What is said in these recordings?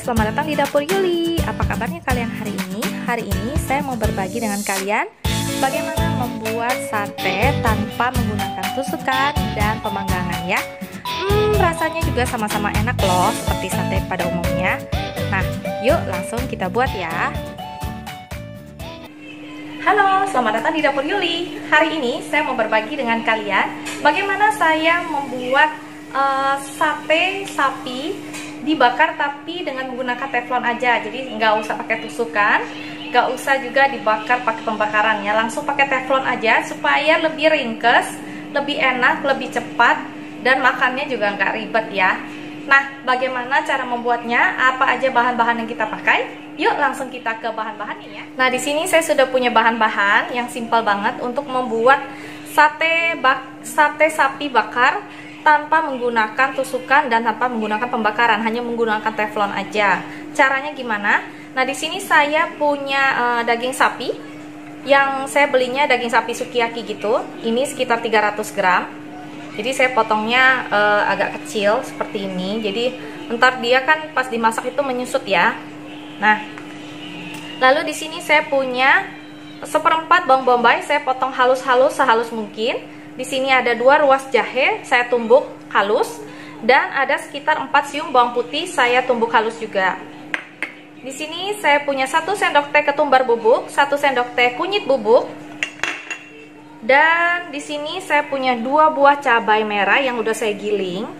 selamat datang di Dapur Yuli. Apa kabarnya kalian hari ini? Hari ini saya mau berbagi dengan kalian bagaimana membuat sate tanpa menggunakan tusukan dan pemanggangan ya. Rasanya juga sama-sama enak loh, seperti sate pada umumnya. Nah, yuk langsung kita buat ya. Halo, selamat datang di Dapur Yuli. Hari ini saya mau berbagi dengan kalian bagaimana saya membuat sate sapi dibakar tapi dengan menggunakan teflon aja. Jadi nggak usah pakai tusukan, nggak usah juga dibakar pakai pembakaran ya, langsung pakai teflon aja supaya lebih ringkes, lebih enak, lebih cepat, dan makannya juga nggak ribet ya. Nah, bagaimana cara membuatnya? Apa aja bahan-bahan yang kita pakai? Yuk langsung kita ke bahan-bahannya ya. Nah, di sini saya sudah punya bahan-bahan yang simpel banget untuk membuat sate sapi bakar tanpa menggunakan tusukan dan tanpa menggunakan pembakaran, hanya menggunakan teflon aja. Caranya gimana? Nah, di sini saya punya daging sapi yang saya belinya daging sapi sukiyaki gitu. Ini sekitar 300 gram. Jadi saya potongnya agak kecil seperti ini. Jadi ntar dia kan pas dimasak itu menyusut ya. Nah, lalu di sini saya punya seperempat bawang bombay, saya potong halus-halus sehalus mungkin. Di sini ada 2 ruas jahe, saya tumbuk halus, dan ada sekitar 4 siung bawang putih, saya tumbuk halus juga. Di sini saya punya 1 sendok teh ketumbar bubuk, 1 sendok teh kunyit bubuk, dan di sini saya punya 2 buah cabai merah yang udah saya giling.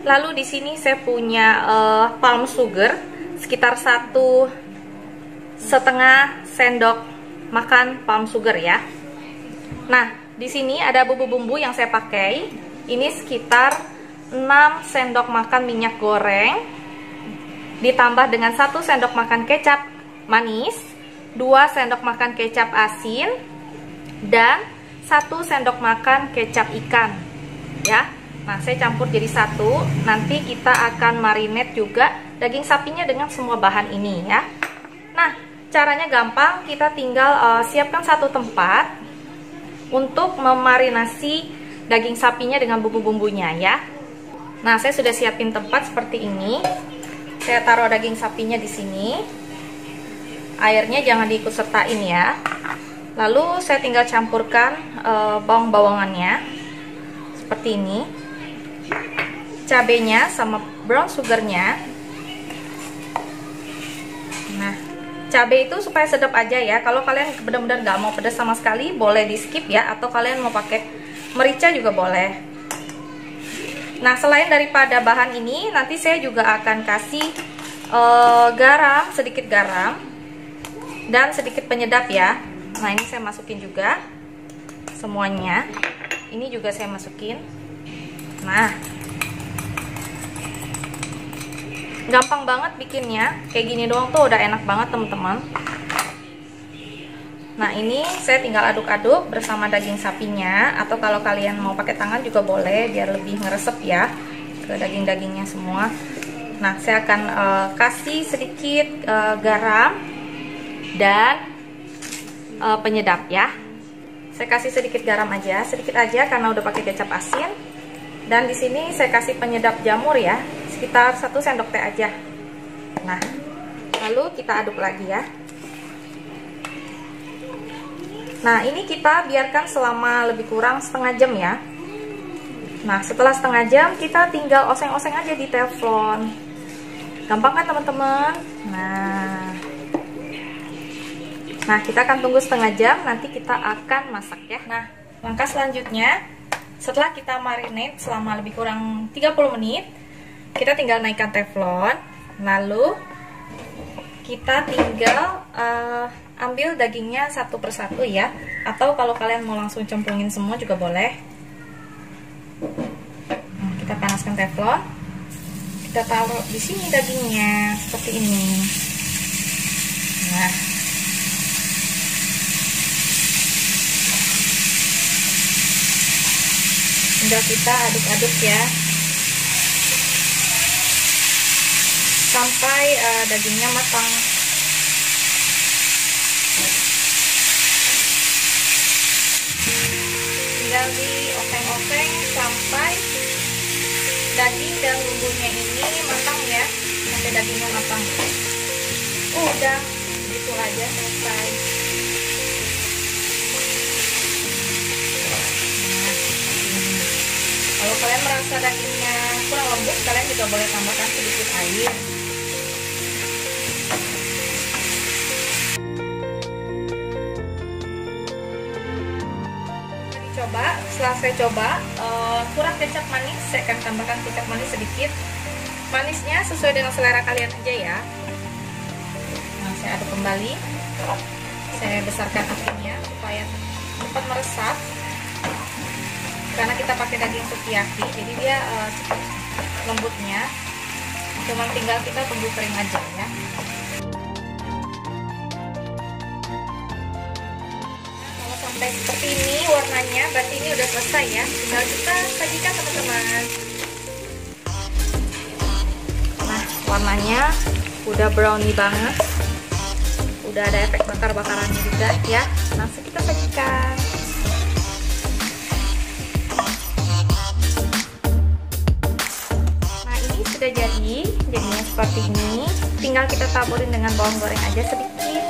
Lalu di sini saya punya palm sugar sekitar 1,5 sendok makan palm sugar ya. Nah, di sini ada bumbu-bumbu yang saya pakai. Ini sekitar 6 sendok makan minyak goreng, ditambah dengan 1 sendok makan kecap manis, 2 sendok makan kecap asin, dan 1 sendok makan kecap ikan ya. Nah, saya campur jadi satu. Nanti kita akan marinate juga daging sapinya dengan semua bahan ini ya. Nah, caranya gampang. Kita tinggal siapkan satu tempat untuk memarinasi daging sapinya dengan bumbu-bumbunya ya. Nah, saya sudah siapin tempat seperti ini. Saya taruh daging sapinya di sini. Airnya jangan diikut sertain ya. Lalu saya tinggal campurkan bawang-bawangannya seperti ini. Cabenya sama brown sugarnya. Nah, cabai itu supaya sedap aja ya. Kalau kalian benar-benar nggak mau pedas sama sekali, boleh di skip ya. Atau kalian mau pakai merica juga boleh. Nah, selain daripada bahan ini, nanti saya juga akan kasih garam, sedikit garam, dan sedikit penyedap ya. Nah, ini saya masukin juga semuanya. Ini juga saya masukin. Nah, gampang banget bikinnya, kayak gini doang tuh udah enak banget teman-teman. Nah, ini saya tinggal aduk-aduk bersama daging sapinya, atau kalau kalian mau pakai tangan juga boleh biar lebih ngeresep ya ke daging-dagingnya semua. Nah, saya akan kasih sedikit garam dan penyedap ya. Saya kasih sedikit garam aja, sedikit aja karena udah pakai kecap asin. Dan di sini saya kasih penyedap jamur ya, sekitar 1 sendok teh aja. Nah, lalu kita aduk lagi ya. Nah, ini kita biarkan selama lebih kurang setengah jam ya. Nah, setelah setengah jam kita tinggal oseng-oseng aja di teflon. Gampang kan teman-teman? Nah, kita akan tunggu setengah jam, nanti kita akan masak ya. Nah, langkah selanjutnya, setelah kita marinate selama lebih kurang 30 menit, kita tinggal naikkan teflon, lalu kita tinggal ambil dagingnya satu persatu ya, atau kalau kalian mau langsung cemplungin semua juga boleh. Nah, kita panaskan teflon, kita taruh di sini dagingnya seperti ini. Nah, tinggal kita aduk-aduk ya sampai dagingnya matang. Tinggal dioseng-oseng sampai daging dan bumbunya ini matang ya. Nah, sampai dagingnya matang. Udah, gitu aja selesai. Nah, kalau kalian merasa dagingnya kurang lembut, kalian juga boleh tambahkan sedikit air. Setelah saya coba kurang kecap manis, saya akan tambahkan kecap manis sedikit. Manisnya sesuai dengan selera kalian aja ya. Nah, saya aduk kembali, saya besarkan apinya supaya cepat meresap, karena kita pakai daging sukiyaki, jadi dia cepat lembutnya. Cuman tinggal kita tunggu kering aja ya. Sampai seperti ini warnanya, berarti ini udah selesai ya. Tinggal kita sajikan teman-teman. Nah, warnanya udah brownie banget, udah ada efek bakar-bakarannya juga ya. Langsung kita sajikan. Nah, ini sudah jadinya seperti ini. Tinggal kita taburin dengan bawang goreng aja sedikit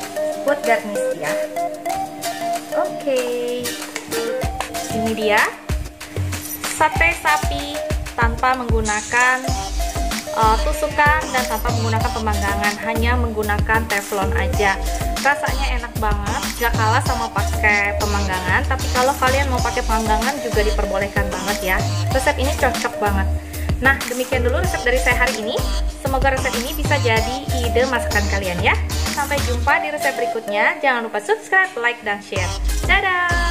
buat garnish ya. Oke, ini dia sate sapi tanpa menggunakan tusukan dan tanpa menggunakan pemanggangan, hanya menggunakan teflon aja. Rasanya enak banget, gak kalah sama pakai pemanggangan. Tapi kalau kalian mau pakai pemanggangan juga diperbolehkan banget ya. Resep ini cocok banget. Nah, demikian dulu resep dari saya hari ini. Semoga resep ini bisa jadi ide masakan kalian ya. Sampai jumpa di resep berikutnya. Jangan lupa subscribe, like, dan share. Dadah!